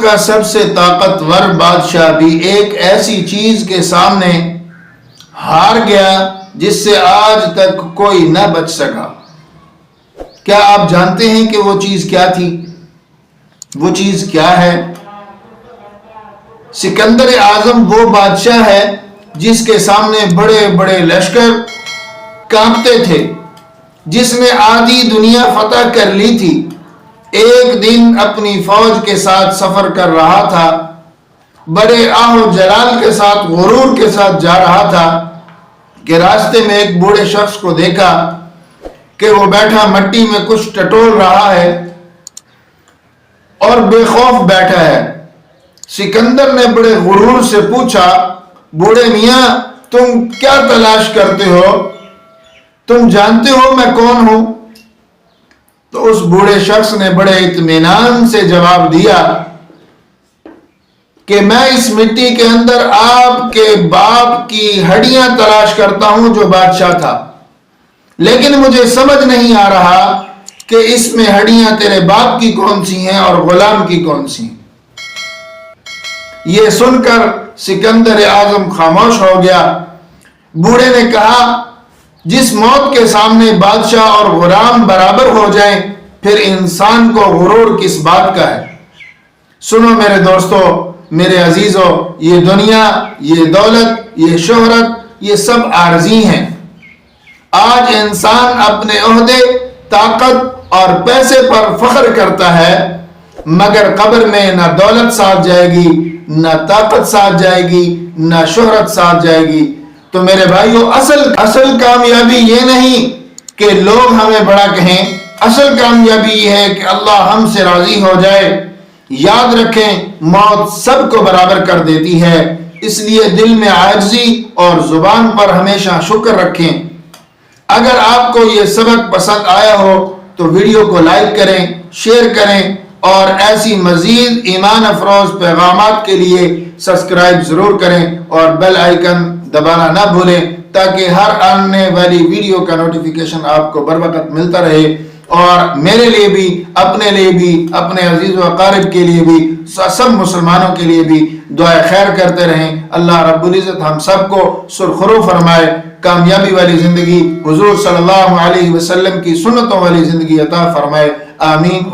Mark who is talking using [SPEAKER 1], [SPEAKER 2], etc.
[SPEAKER 1] کا سب سے طاقتور بادشاہ بھی ایک ایسی چیز کے سامنے ہار گیا جس سے آج تک کوئی نہ بچ سکا۔ کیا آپ جانتے ہیں کہ وہ چیز کیا تھی؟ وہ چیز کیا ہے؟ سکندر اعظم وہ بادشاہ ہے جس کے سامنے بڑے بڑے لشکر کانپتے تھے، جس نے آدھی دنیا فتح کر لی تھی۔ ایک دن اپنی فوج کے ساتھ سفر کر رہا تھا، بڑے آہ و جلال کے ساتھ، غرور کے ساتھ جا رہا تھا کہ راستے میں ایک بوڑھے شخص کو دیکھا کہ وہ بیٹھا مٹی میں کچھ ٹٹول رہا ہے اور بے خوف بیٹھا ہے۔ سکندر نے بڑے غرور سے پوچھا، بوڑھے میاں تم کیا تلاش کرتے ہو؟ تم جانتے ہو میں کون ہوں؟ تو اس بوڑھے شخص نے بڑے اطمینان سے جواب دیا کہ میں اس مٹی کے اندر آپ کے باپ کی ہڈیاں تلاش کرتا ہوں جو بادشاہ تھا، لیکن مجھے سمجھ نہیں آ رہا کہ اس میں ہڈیاں تیرے باپ کی کون سی ہیں اور غلام کی کون سی ہیں۔ یہ سن کر سکندر اعظم خاموش ہو گیا۔ بوڑھے نے کہا، جس موت کے سامنے بادشاہ اور غلام برابر ہو جائیں پھر انسان کو غرور کس بات کا ہے؟ سنو میرے دوستو، میرے عزیزو، یہ دنیا، یہ دولت، یہ شہرت، یہ سب عارضی ہیں۔ آج انسان اپنے عہدے، طاقت اور پیسے پر فخر کرتا ہے، مگر قبر میں نہ دولت ساتھ جائے گی، نہ طاقت ساتھ جائے گی، نہ شہرت ساتھ جائے گی۔ تو میرے بھائیو، اصل کامیابی یہ نہیں کہ لوگ ہمیں بڑا کہیں، اصل کامیابی یہ ہے کہ اللہ ہم سے راضی ہو جائے۔ یاد رکھیں، موت سب کو برابر کر دیتی ہے، اس لیے دل میں عاجزی اور زبان پر ہمیشہ شکر رکھیں۔ اگر آپ کو یہ سبق پسند آیا ہو تو ویڈیو کو لائک کریں، شیئر کریں اور ایسی مزید ایمان افروز پیغامات کے لیے سبسکرائب ضرور کریں اور بیل آئیکن دبانا نہ بھولیں تاکہ ہر آنے والی ویڈیو کا نوٹیفیکیشن آپ کو بر وقت ملتا رہے، اور میرے لیے بھی، اپنے لیے بھی، اپنے عزیز و اقارب کے لیے بھی، سب مسلمانوں کے لیے بھی دعائے خیر کرتے رہیں۔ اللہ رب العزت ہم سب کو سرخرو فرمائے، کامیابی والی زندگی، حضور صلی اللہ علیہ وسلم کی سنتوں والی زندگی عطا فرمائے، آمین۔